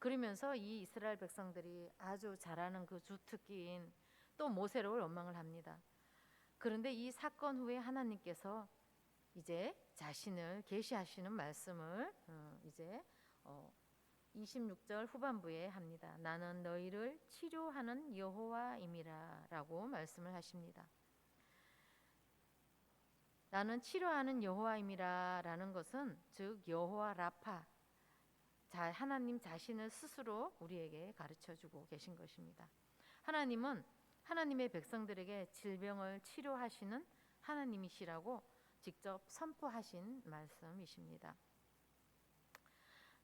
그러면서 이 이스라엘 백성들이 아주 잘하는 그 주특기인 또 모세를 원망을 합니다. 그런데 이 사건 후에 하나님께서 이제 자신을 계시하시는 말씀을 이제 26절 후반부에 합니다. 나는 너희를 치료하는 여호와임이라 라고 말씀을 하십니다. 나는 치료하는 여호와임이라 라는 것은 즉 여호와 라파, 하나님 자신을 스스로 우리에게 가르쳐주고 계신 것입니다. 하나님은 하나님의 백성들에게 질병을 치료하시는 하나님이시라고 직접 선포하신 말씀이십니다.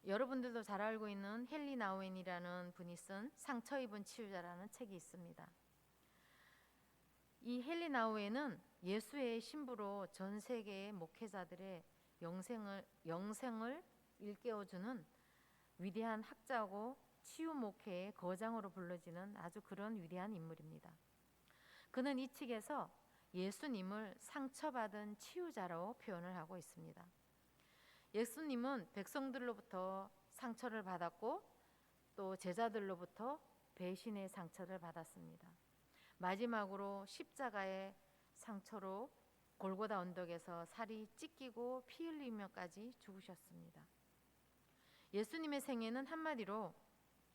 여러분들도 잘 알고 있는 헨리 나우엔이라는 분이 쓴 상처 입은 치유자라는 책이 있습니다. 이 헨리 나우엔은 예수의 신부로 전 세계의 목회자들의 영생을 일깨워주는 위대한 학자고 치유 목회의 거장으로 불려지는 아주 그런 위대한 인물입니다. 그는 이 책에서 예수님을 상처받은 치유자로 표현을 하고 있습니다. 예수님은 백성들로부터 상처를 받았고 또 제자들로부터 배신의 상처를 받았습니다. 마지막으로 십자가의 상처로 골고다 언덕에서 살이 찢기고 피 흘리며까지 죽으셨습니다. 예수님의 생애는 한마디로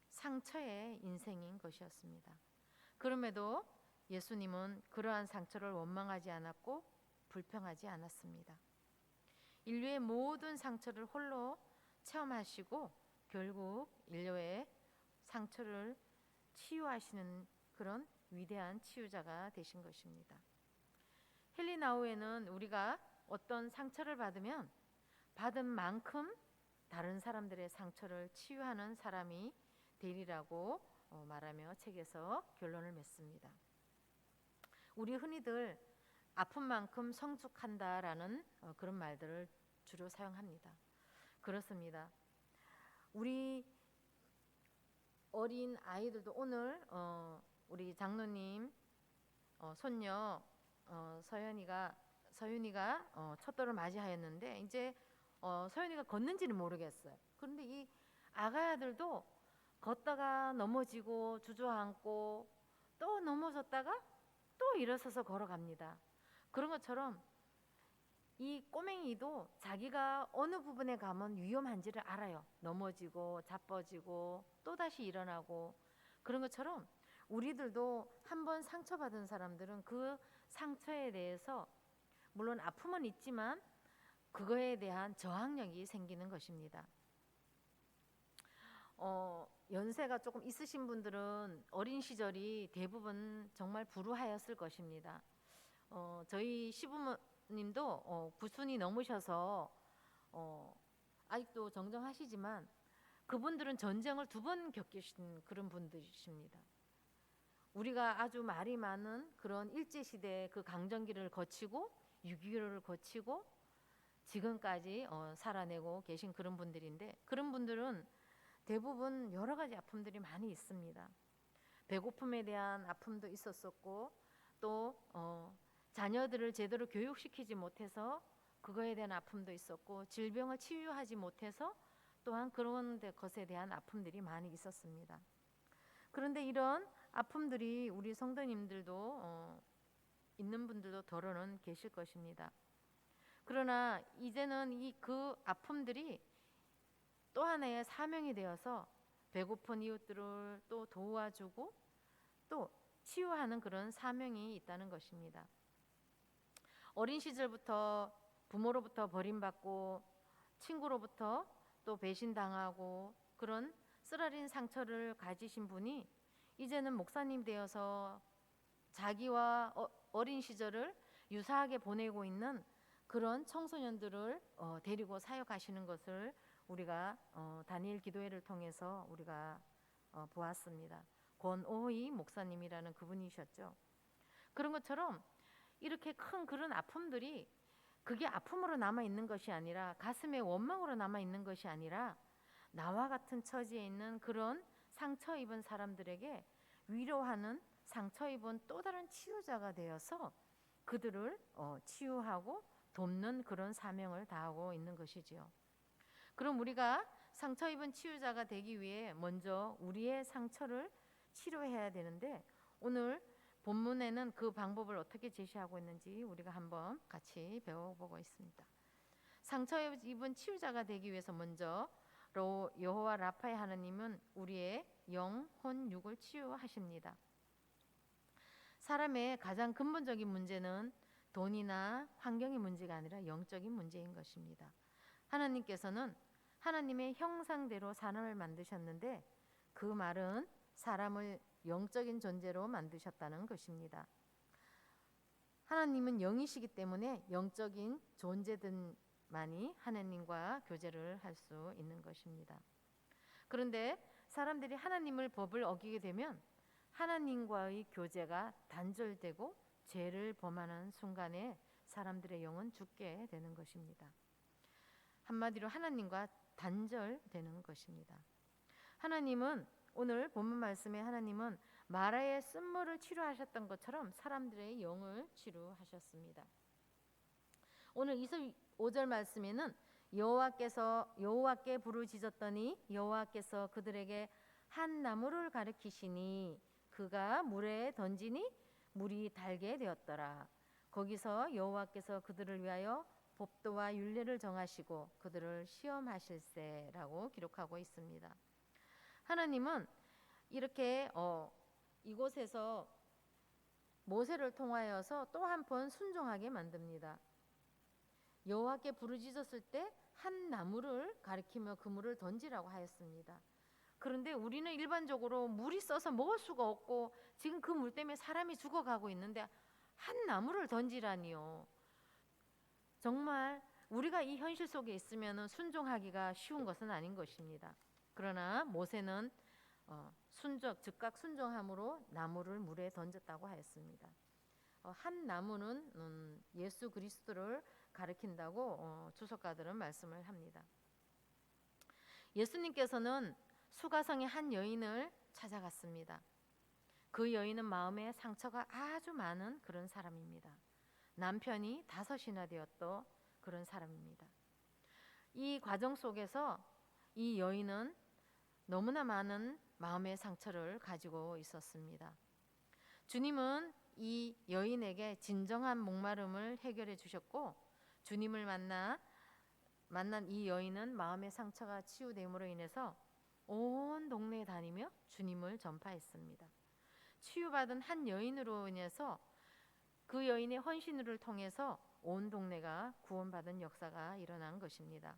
상처의 인생인 것이었습니다. 그럼에도 예수님은 그러한 상처를 원망하지 않았고 불평하지 않았습니다. 인류의 모든 상처를 홀로 체험하시고 결국 인류의 상처를 치유하시는 그런 위대한 치유자가 되신 것입니다. 헨리 나우엔은 우리가 어떤 상처를 받으면 받은 만큼 다른 사람들의 상처를 치유하는 사람이 되리라고 말하며 책에서 결론을 맺습니다. 우리 흔히들 아픈 만큼 성숙한다라는 그런 말들을 주로 사용합니다. 그렇습니다. 우리 어린 아이들도 오늘 우리 장로님 손녀 서윤이가 첫돌을 맞이하였는데 이제 서윤이가 걷는지는 모르겠어요. 그런데 이 아가야들도 걷다가 넘어지고 주저앉고 또 넘어졌다가 또 일어서서 걸어갑니다. 그런 것처럼 이 꼬맹이도 자기가 어느 부분에 가면 위험한지를 알아요. 넘어지고 자빠지고 또다시 일어나고. 그런 것처럼 우리들도 한번 상처받은 사람들은 그 상처에 대해서 물론 아픔은 있지만 그거에 대한 저항력이 생기는 것입니다. 연세가 조금 있으신 분들은 어린 시절이 대부분 정말 불우하였을 것입니다. 저희 시부모님도 90이 넘으셔서 아직도 정정하시지만 그분들은 전쟁을 2번 겪으신 그런 분들이십니다. 우리가 아주 말이 많은 그런 일제시대의 그 강점기를 거치고 6.25를 거치고 지금까지 살아내고 계신 그런 분들인데 그런 분들은 대부분 여러 가지 아픔들이 많이 있습니다. 배고픔에 대한 아픔도 있었었고 또 자녀들을 제대로 교육시키지 못해서 그거에 대한 아픔도 있었고 질병을 치유하지 못해서 또한 그런 것에 대한 아픔들이 많이 있었습니다. 그런데 이런 아픔들이 우리 성도님들도 있는 분들도 더러는 계실 것입니다. 그러나 이제는 그 아픔들이 또 하나의 사명이 되어서 배고픈 이웃들을 또 도와주고 또 치유하는 그런 사명이 있다는 것입니다. 어린 시절부터 부모로부터 버림받고 친구로부터 또 배신당하고 그런 쓰라린 상처를 가지신 분이 이제는 목사님 되어서 자기와 어린 시절을 유사하게 보내고 있는 그런 청소년들을 데리고 사역하시는 것을 우리가 다니엘 기도회를 통해서 우리가 보았습니다. 권오희 목사님이라는 그분이셨죠. 그런 것처럼 이렇게 큰 그런 아픔들이 그게 아픔으로 남아 있는 것이 아니라 가슴에 원망으로 남아 있는 것이 아니라 나와 같은 처지에 있는 그런 상처 입은 사람들에게 위로하는 상처 입은 또 다른 치유자가 되어서 그들을 치유하고 돕는 그런 사명을 다하고 있는 것이지요. 그럼 우리가 상처 입은 치유자가 되기 위해 먼저 우리의 상처를 치료해야 되는데, 오늘 본문에는 그 방법을 어떻게 제시하고 있는지 우리가 한번 같이 배워보고 있습니다. 상처 입은 치유자가 되기 위해서 먼저 여호와 라파의 하나님은 우리의 영, 혼, 육을 치유하십니다. 사람의 가장 근본적인 문제는 돈이나 환경의 문제가 아니라 영적인 문제인 것입니다. 하나님께서는 하나님의 형상대로 사람을 만드셨는데, 그 말은 사람을 영적인 존재로 만드셨다는 것입니다. 하나님은 영이시기 때문에 영적인 존재들만이 하나님과 교제를 할 수 있는 것입니다. 그런데 사람들이 하나님의 법을 어기게 되면 하나님과의 교제가 단절되고 죄를 범하는 순간에 사람들의 영은 죽게 되는 것입니다. 한마디로 하나님과 단절되는 것입니다. 하나님은 오늘 본문 말씀에 하나님은 마라의 쓴물을 치료하셨던 것처럼 사람들의 영을 치료하셨습니다. 오늘 25절 말씀에는 여호와께 부르짖었더니 여호와께서 그들에게 한 나무를 가리키시니 그가 물에 던지니 물이 달게 되었더라. 거기서 여호와께서 그들을 위하여 법도와 율례를 정하시고 그들을 시험하실세라고 기록하고 있습니다. 하나님은 이렇게 이곳에서 모세를 통하여서 또 한 번 순종하게 만듭니다. 여호와께 부르짖었을 때 한 나무를 가리키며 그 물을 던지라고 하였습니다. 그런데 우리는 일반적으로 물이 써서 먹을 수가 없고 지금 그 물 때문에 사람이 죽어가고 있는데 한 나무를 던지라니요. 정말 우리가 이 현실 속에 있으면 순종하기가 쉬운 것은 아닌 것입니다. 그러나 모세는 즉각 순종함으로 나무를 물에 던졌다고 하였습니다. 한 나무는 예수 그리스도를 가리킨다고 주석가들은 말씀을 합니다. 예수님께서는 수가성의 한 여인을 찾아갔습니다. 그 여인은 마음에 상처가 아주 많은 그런 사람입니다. 남편이 5이나 되었던 그런 사람입니다. 이 과정 속에서 이 여인은 너무나 많은 마음의 상처를 가지고 있었습니다. 주님은 이 여인에게 진정한 목마름을 해결해 주셨고, 주님을 만난 이 여인은 마음의 상처가 치유됨으로 인해서 온 동네에 다니며 주님을 전파했습니다. 치유받은 한 여인으로 인해서 그 여인의 헌신을 통해서 온 동네가 구원받은 역사가 일어난 것입니다.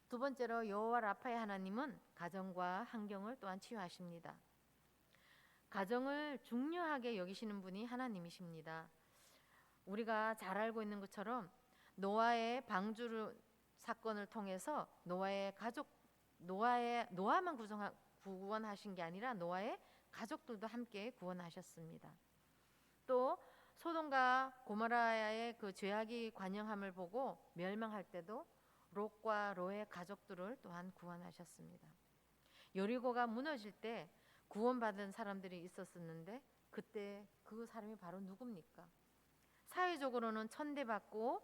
두 번째로 여호와 라파의 하나님은 가정과 환경을 또한 치유하십니다. 가정을 중요하게 여기시는 분이 하나님이십니다. 우리가 잘 알고 있는 것처럼 노아의 방주 사건을 통해서 노아만 구원하신 게 아니라 노아의 가족들도 함께 구원하셨습니다. 또 소돔과 고모라의 그 죄악이 관영함을 보고 멸망할 때도 롯과 롯의 가족들을 또한 구원하셨습니다. 여리고가 무너질 때 구원받은 사람들이 있었는데 그때 그 사람이 바로 누굽니까? 사회적으로는 천대받고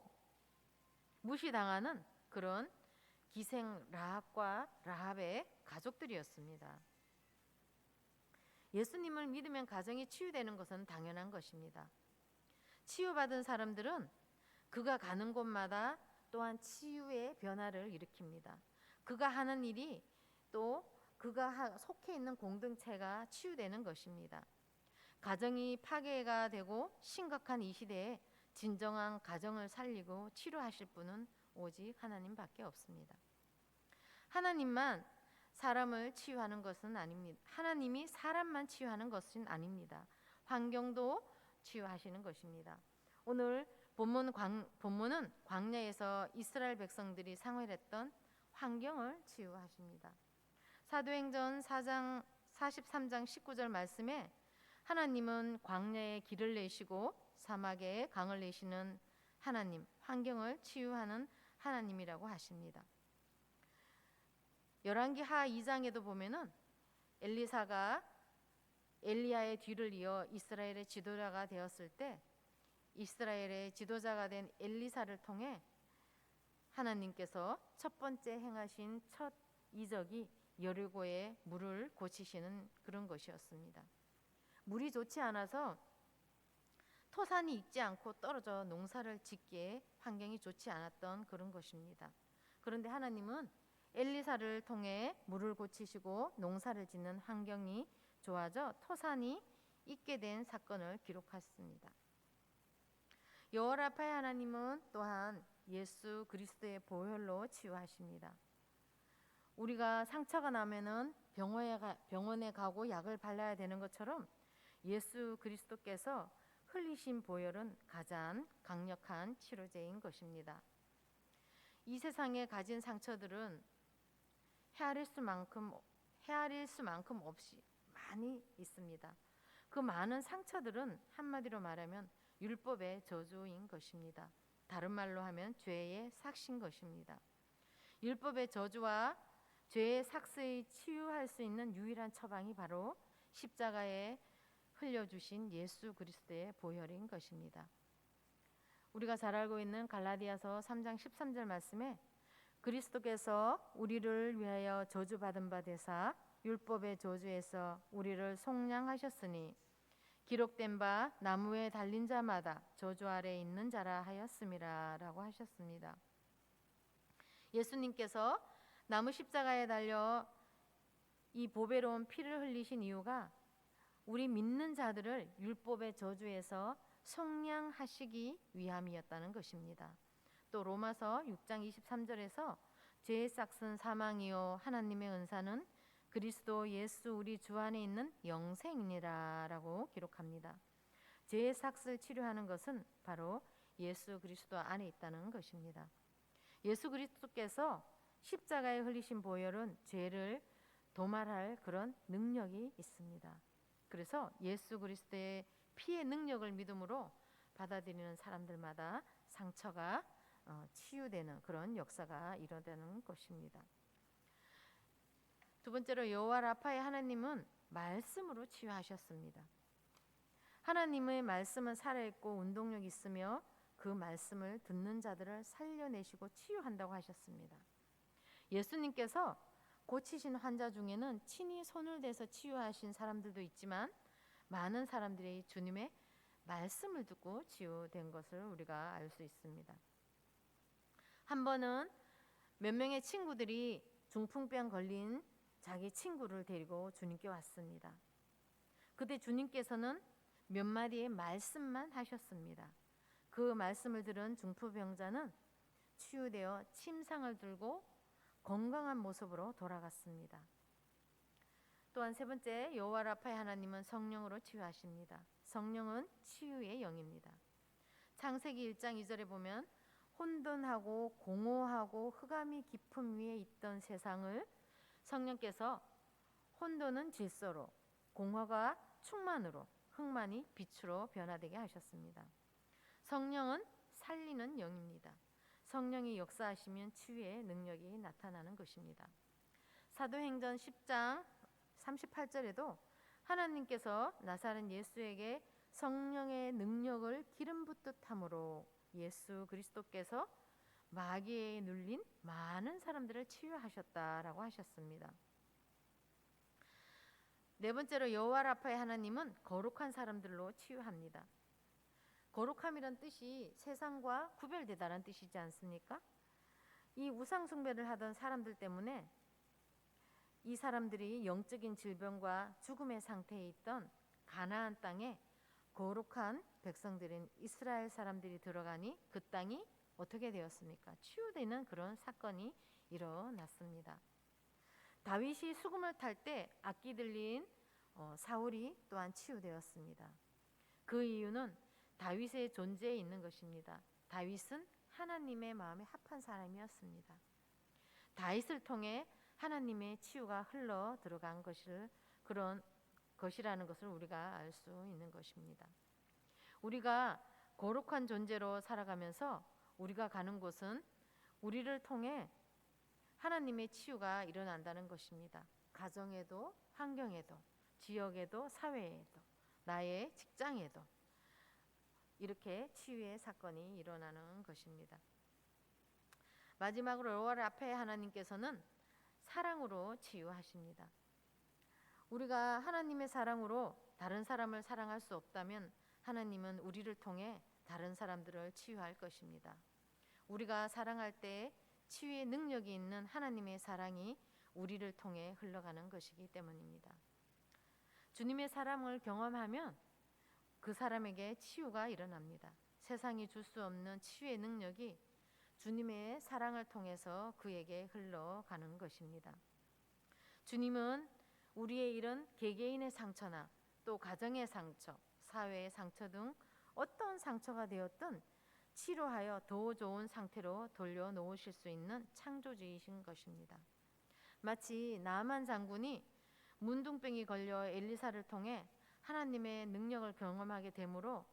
무시당하는 그런 기생 라합과 라합의 가족들이었습니다. 예수님을 믿으면 가정이 치유되는 것은 당연한 것입니다. 치유받은 사람들은 그가 가는 곳마다 또한 치유의 변화를 일으킵니다. 그가 하는 일이 또 그가 속해 있는 공동체가 치유되는 것입니다. 가정이 파괴가 되고 심각한 이 시대에 진정한 가정을 살리고 치료하실 분은 오직 하나님밖에 없습니다. 하나님만 사람을 치유하는 것은 아닙니다. 하나님이 사람만 치유하는 것은 아닙니다. 환경도 치유하시는 것입니다. 오늘 본문은 광야에서 이스라엘 백성들이 생활했던 환경을 치유하십니다. 사도행전 4장 43장 19절 말씀에 하나님은 광야에 길을 내시고 사막에 강을 내시는 하나님, 환경을 치유하는 하나님이라고 하십니다. 열왕기하 2장에도 보면은 엘리사가 엘리야의 뒤를 이어 이스라엘의 지도자가 되었을 때 이스라엘의 지도자가 된 엘리사를 통해 하나님께서 첫 번째 행하신 첫 이적이 여리고의 물을 고치시는 그런 것이었습니다. 물이 좋지 않아서 토산이 익지 않고 떨어져 농사를 짓기에 환경이 좋지 않았던 그런 것입니다. 그런데 하나님은 엘리사를 통해 물을 고치시고 농사를 짓는 환경이 좋아져 토산이 있게 된 사건을 기록했습니다. 여호와라파의 하나님은 또한 예수 그리스도의 보혈로 치유하십니다. 우리가 상처가 나면은 병원에 가고 약을 발라야 되는 것처럼 예수 그리스도께서 흘리신 보혈은 가장 강력한 치료제인 것입니다. 이 세상에 가진 상처들은 헤아릴 수만큼 없이 많이 있습니다. 그 많은 상처들은 한마디로 말하면 율법의 저주인 것입니다. 다른 말로 하면 죄의 삭신 것입니다. 율법의 저주와 죄의 삭스에 치유할 수 있는 유일한 처방이 바로 십자가에 흘려주신 예수 그리스도의 보혈인 것입니다. 우리가 잘 알고 있는 갈라디아서 3장 13절 말씀에 그리스도께서 우리를 위하여 저주받은 바 되사 율법의 저주에서 우리를 속량하셨으니 기록된 바 나무에 달린 자마다 저주 아래 있는 자라 하였음이라 라고 하셨습니다. 예수님께서 나무 십자가에 달려 이 보배로운 피를 흘리신 이유가 우리 믿는 자들을 율법의 저주에서 속량하시기 위함이었다는 것입니다. 또 로마서 6장 23절에서 죄의 삭은 사망이요 하나님의 은사는 그리스도 예수 우리 주 안에 있는 영생이니라 라고 기록합니다. 죄의 삭을 치료하는 것은 바로 예수 그리스도 안에 있다는 것입니다. 예수 그리스도께서 십자가에 흘리신 보혈은 죄를 도말할 그런 능력이 있습니다. 그래서 예수 그리스도의 피의 능력을 믿음으로 받아들이는 사람들마다 상처가 치유되는 그런 역사가 일어나는 것입니다. 두 번째로 여호와 라파의 하나님은 말씀으로 치유하셨습니다. 하나님의 말씀은 살아있고 운동력 있으며 그 말씀을 듣는 자들을 살려내시고 치유한다고 하셨습니다. 예수님께서 고치신 환자 중에는 친히 손을 대서 치유하신 사람들도 있지만 많은 사람들이 주님의 말씀을 듣고 치유된 것을 우리가 알 수 있습니다. 한 번은 몇 명의 친구들이 중풍병 걸린 자기 친구를 데리고 주님께 왔습니다. 그때 주님께서는 몇 마디의 말씀만 하셨습니다. 그 말씀을 들은 중풍병자는 치유되어 침상을 들고 건강한 모습으로 돌아갔습니다. 또한 세 번째, 여호와 라파의 하나님은 성령으로 치유하십니다. 성령은 치유의 영입니다. 창세기 1장 2절에 보면 혼돈하고 공허하고 흑암이 깊음 위에 있던 세상을 성령께서 혼돈은 질서로, 공허가 충만으로, 흑만이 빛으로 변화되게 하셨습니다. 성령은 살리는 영입니다. 성령이 역사하시면 치유의 능력이 나타나는 것입니다. 사도행전 10장 38절에도 하나님께서 나사렛 예수에게 성령의 능력을 기름 붓듯 함으로 예수 그리스도께서 마귀에 눌린 많은 사람들을 치유하셨다라고 하셨습니다. 네 번째로 여호와 라파의 하나님은 거룩한 사람들로 치유합니다. 거룩함이란 뜻이 세상과 구별되다라는 뜻이지 않습니까? 이 우상 숭배를 하던 사람들 때문에 이 사람들이 영적인 질병과 죽음의 상태에 있던 가나안 땅에 거룩한 백성들인 이스라엘 사람들이 들어가니 그 땅이 어떻게 되었습니까? 치유되는 그런 사건이 일어났습니다. 다윗이 수금을 탈 때 악기 들린 사울이 또한 치유되었습니다. 그 이유는 다윗의 존재에 있는 것입니다. 다윗은 하나님의 마음에 합한 사람이었습니다. 다윗을 통해 하나님의 치유가 흘러 들어간 그런 것이라는 것을 우리가 알 수 있는 것입니다. 우리가 거룩한 존재로 살아가면서 우리가 가는 곳은 우리를 통해 하나님의 치유가 일어난다는 것입니다. 가정에도, 환경에도, 지역에도, 사회에도, 나의 직장에도 이렇게 치유의 사건이 일어나는 것입니다. 마지막으로 5월 앞에 하나님께서는 사랑으로 치유하십니다. 우리가 하나님의 사랑으로 다른 사람을 사랑할 수 없다면 하나님은 우리를 통해 다른 사람들을 치유할 것입니다. 우리가 사랑할 때 치유의 능력이 있는 하나님의 사랑이 우리를 통해 흘러가는 것이기 때문입니다. 주님의 사랑을 경험하면 그 사람에게 치유가 일어납니다. 세상이 줄 수 없는 치유의 능력이 주님의 사랑을 통해서 그에게 흘러가는 것입니다. 주님은 우리의 이런 개개인의 상처나 또 가정의 상처, 사회의 상처 등 어떤 상처가 되었든 치료하여 더 좋은 상태로 돌려놓으실 수 있는 창조주이신 것입니다. 마치 나만 장군이 문둥병이 걸려 엘리사를 통해 하나님의 능력을 경험하게 되므로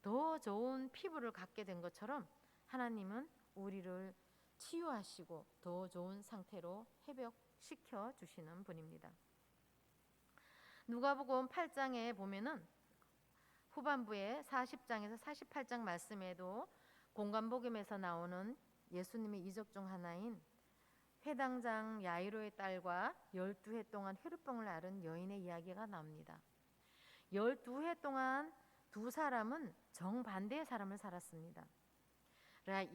더 좋은 피부를 갖게 된 것처럼 하나님은 우리를 치유하시고 더 좋은 상태로 회복시켜 주시는 분입니다. 누가복음 8장에 보면은 후반부에 40장에서 48장 말씀에도 공관복음에서 나오는 예수님의 이적 중 하나인 회당장 야이로의 딸과 12해 동안 혈루병을 앓은 여인의 이야기가 나옵니다. 12해 동안 두 사람은 정반대의 삶을 살았습니다.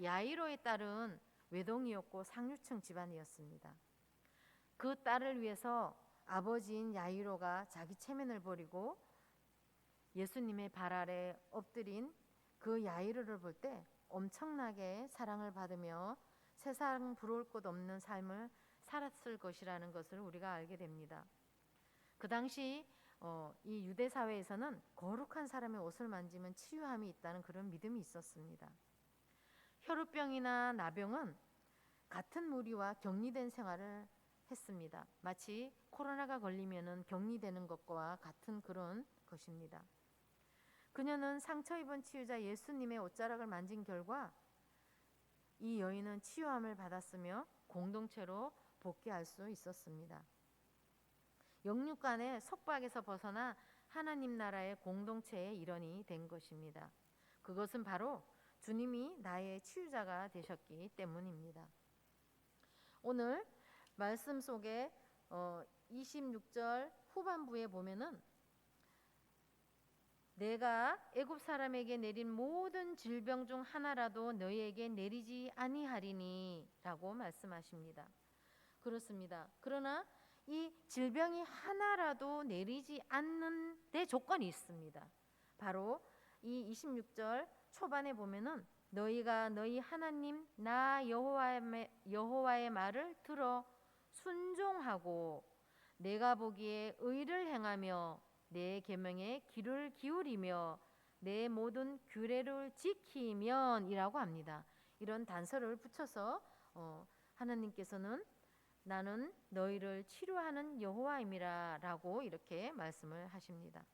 야이로의 딸은 외동이었고 상류층 집안이었습니다. 그 딸을 위해서 아버지인 야이로가 자기 체면을 버리고 예수님의 발 아래 엎드린 그 야이로를 볼 때 엄청나게 사랑을 받으며 세상 부러울 것 없는 삶을 살았을 것이라는 것을 우리가 알게 됩니다. 그 당시 이 유대 사회에서는 거룩한 사람의 옷을 만지면 치유함이 있다는 그런 믿음이 있었습니다. 혈루병이나 나병은 같은 무리와 격리된 생활을 했습니다. 마치 코로나가 걸리면은 격리되는 것과 같은 그런 것입니다. 그녀는 상처 입은 치유자 예수님의 옷자락을 만진 결과 이 여인은 치유함을 받았으며 공동체로 복귀할 수 있었습니다. 영육간의 속박에서 벗어나 하나님 나라의 공동체의 일원이 된 것입니다. 그것은 바로 주님이 나의 치유자가 되셨기 때문입니다. 오늘 말씀 속에 26절 후반부에 보면은 내가 애굽 사람에게 내린 모든 질병 중 하나라도 너희에게 내리지 아니하리니 라고 말씀하십니다. 그렇습니다. 그러나 이 질병이 하나라도 내리지 않는 데 조건이 있습니다. 바로 이 26절 초반에 보면은 너희가 너희 하나님 나 여호와의 말을 들어 순종하고 내가 보기에 의를 행하며 내 계명에 귀를 기울이며 내 모든 규례를 지키면 이라고 합니다. 이런 단서를 붙여서 하나님께서는 나는 너희를 치료하는 여호와임이라 라고 이렇게 말씀을 하십니다.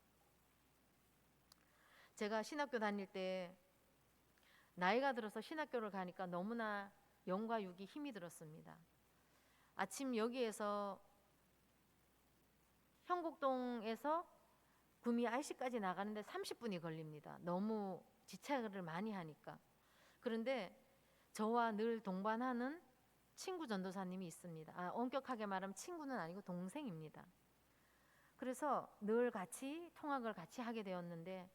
제가 신학교 다닐 때 나이가 들어서 신학교를 가니까 너무나 영과 육이 힘이 들었습니다. 아침 여기에서 형곡동에서 구미 IC까지 나가는데 30분이 걸립니다. 너무 지체를 많이 하니까. 그런데 저와 늘 동반하는 친구 전도사님이 있습니다. 엄격하게 말하면 친구는 아니고 동생입니다. 그래서 늘 같이 통학을 같이 하게 되었는데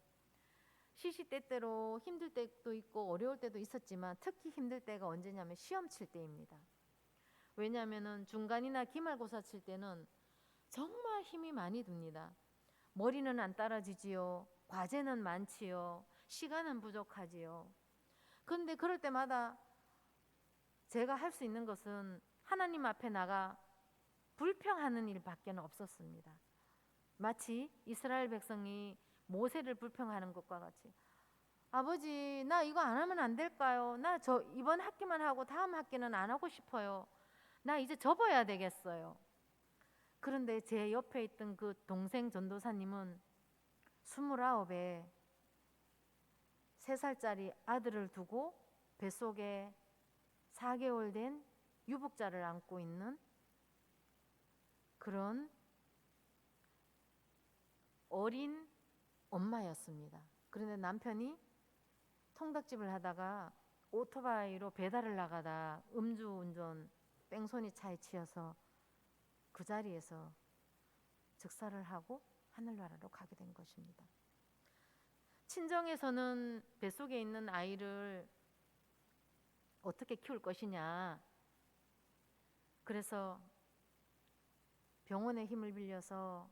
시시때때로 힘들 때도 있고 어려울 때도 있었지만 특히 힘들 때가 언제냐면 시험 칠 때입니다. 왜냐하면 중간이나 기말고사 칠 때는 정말 힘이 많이 듭니다. 머리는 안 따라지지요. 과제는 많지요. 시간은 부족하지요. 그런데 그럴 때마다 제가 할 수 있는 것은 하나님 앞에 나가 불평하는 일밖에 없었습니다. 마치 이스라엘 백성이 모세를 불평하는 것과 같이 아버지 나 이거 안 하면 안 될까요? 나 저 이번 학기만 하고 다음 학기는 안 하고 싶어요. 나 이제 접어야 되겠어요. 그런데 제 옆에 있던 그 동생 전도사님은 29에 3살짜리 아들을 두고 뱃속에 4개월 된 유복자를 안고 있는 그런 어린 엄마였습니다. 그런데 남편이 통닭집을 하다가 오토바이로 배달을 나가다 음주운전 뺑소니 차에 치여서 그 자리에서 즉사를 하고 하늘나라로 가게 된 것입니다. 친정에서는 뱃속에 있는 아이를 어떻게 키울 것이냐, 그래서 병원의 힘을 빌려서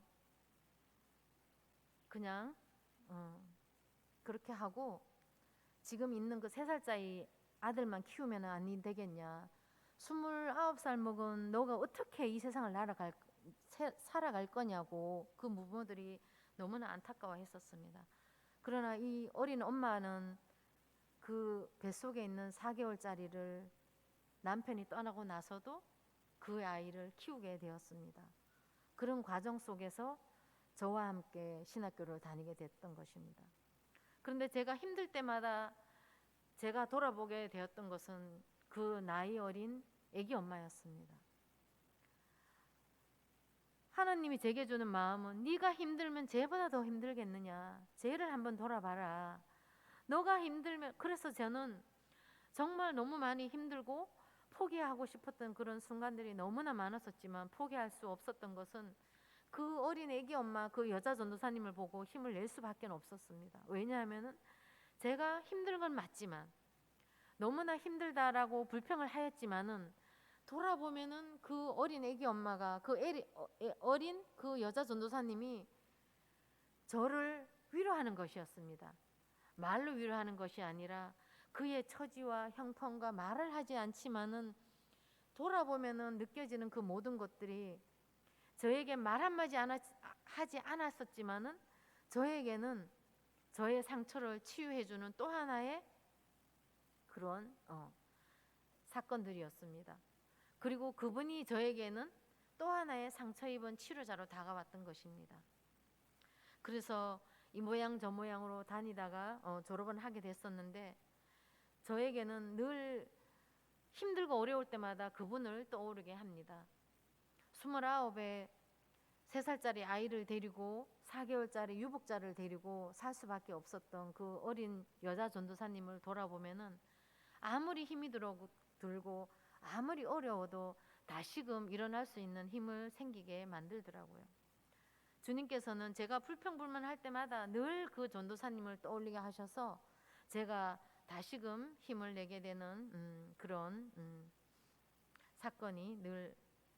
그냥 그렇게 하고 지금 있는 그 3살짜리 아들만 키우면 안 되겠냐, 29살 먹은 너가 어떻게 이 세상을 살아갈 거냐고 그 부모들이 너무나 안타까워했었습니다. 그러나 이 어린 엄마는 그 뱃속에 있는 4개월짜리를 남편이 떠나고 나서도 그 아이를 키우게 되었습니다. 그런 과정 속에서 저와 함께 신학교를 다니게 됐던 것입니다. 그런데 제가 힘들 때마다 제가 돌아보게 되었던 것은 그 나이 어린 아기 엄마였습니다. 하나님이 제게 주는 마음은 네가 힘들면 쟤보다 더 힘들겠느냐, 쟤를 한번 돌아봐라. 너가 힘들면, 그래서 저는 정말 너무 많이 힘들고 포기하고 싶었던 그런 순간들이 너무나 많았었지만 포기할 수 없었던 것은 그 어린 아기 엄마, 그 여자 전도사님을 보고 힘을 낼 수밖에 없었습니다. 왜냐하면 제가 힘든 건 맞지만 너무나 힘들다라고 불평을 하였지만은 돌아보면은 그 어린 아기 엄마가 그 어린 그 여자 전도사님이 저를 위로하는 것이었습니다. 말로 위로하는 것이 아니라 그의 처지와 형편과 말을 하지 않지만은 돌아보면은 느껴지는 그 모든 것들이 저에게 말 한마디 하지 않았었지만은 저에게는 저의 상처를 치유해주는 또 하나의 그런 사건들이었습니다. 그리고 그분이 저에게는 또 하나의 상처 입은 치료자로 다가왔던 것입니다. 그래서 이 모양 저 모양으로 다니다가 졸업을 하게 됐었는데 저에게는 늘 힘들고 어려울 때마다 그분을 떠오르게 합니다. 29에 3살짜리 아이를 데리고 4개월짜리 유복자를 데리고 살 수밖에 없었던 그 어린 여자 전도사님을 돌아보면은 아무리 힘이 들고 아무리 어려워도 다시금 일어날 수 있는 힘을 생기게 만들더라고요. 주님께서는 제가 불평불만할 때마다 늘 그 전도사님을 떠올리게 하셔서 제가 다시금 힘을 내게 되는 그런 사건이 늘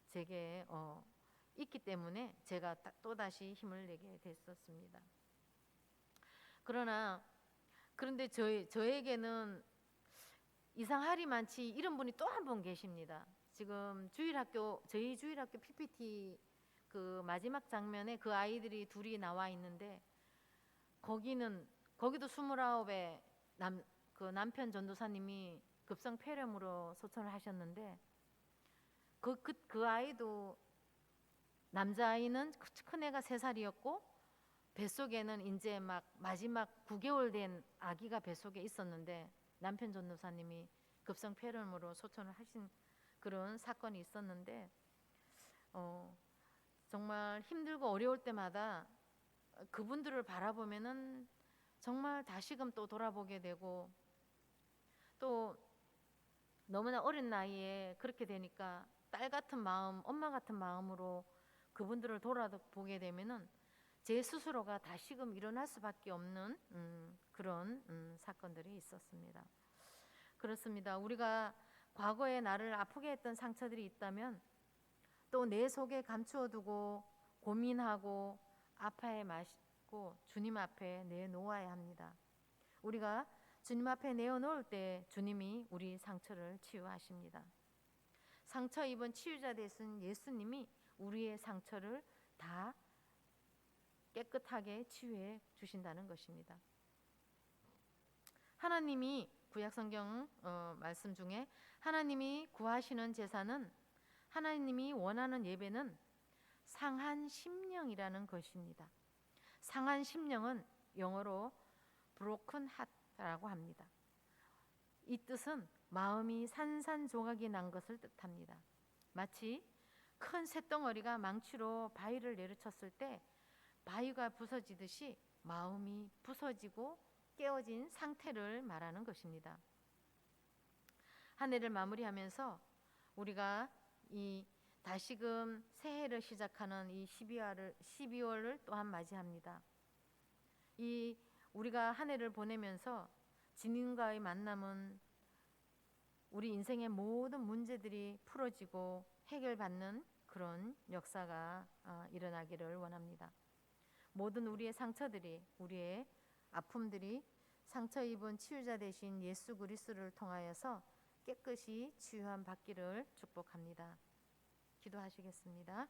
제게 있기 때문에 제가 또다시 힘을 내게 됐었습니다. 그런데 저에게는 이상하리만치 이런 분이 또 한 분 계십니다. 지금 저희 주일학교 PPT 그 마지막 장면에 그 아이들이 둘이 나와 있는데 거기도 29에 그 남편 전도사님이 급성 폐렴으로 소천을 하셨는데 그 아이도 남자아이는 큰애가 3살이었고 뱃속에는 이제 막 마지막 9개월 된 아기가 뱃속에 있었는데 남편 전도사님이 급성 폐렴으로 소천을 하신 그런 사건이 있었는데 정말 힘들고 어려울 때마다 그분들을 바라보면은 정말 다시금 또 돌아보게 되고 또 너무나 어린 나이에 그렇게 되니까 딸 같은 마음, 엄마 같은 마음으로 그분들을 돌아보게 되면은 제 스스로가 다시금 일어날 수밖에 없는 그런 사건들이 있었습니다. 그렇습니다. 우리가 과거에 나를 아프게 했던 상처들이 있다면 또 내 속에 감추어 두고 고민하고 아파해 마시고 주님 앞에 내놓아야 합니다. 우리가 주님 앞에 내어놓을 때 주님이 우리 상처를 치유하십니다. 상처 입은 치유자 되신 예수님이 우리의 상처를 다 깨끗하게 치유해 주신다는 것입니다. 하나님이 구약성경 말씀 중에 하나님이 구하시는 제사는, 하나님이 원하는 예배는 상한 심령이라는 것입니다. 상한 심령은 영어로 broken heart라고 합니다. 이 뜻은 마음이 산산조각이 난 것을 뜻합니다. 마치 큰 쇳덩어리가 망치로 바위를 내리쳤을 때 바위가 부서지듯이 마음이 부서지고 깨어진 상태를 말하는 것입니다. 한 해를 마무리하면서 우리가 이 다시금 새해를 시작하는 이 12월을 또한 맞이합니다. 이 우리가 한 해를 보내면서 주님과의 만남은 우리 인생의 모든 문제들이 풀어지고 해결받는 그런 역사가 일어나기를 원합니다. 모든 우리의 상처들이, 우리의 아픔들이 상처 입은 치유자 되신 예수 그리스도를 통하여서 깨끗이 치유함 받기를 축복합니다. 기도하시겠습니다.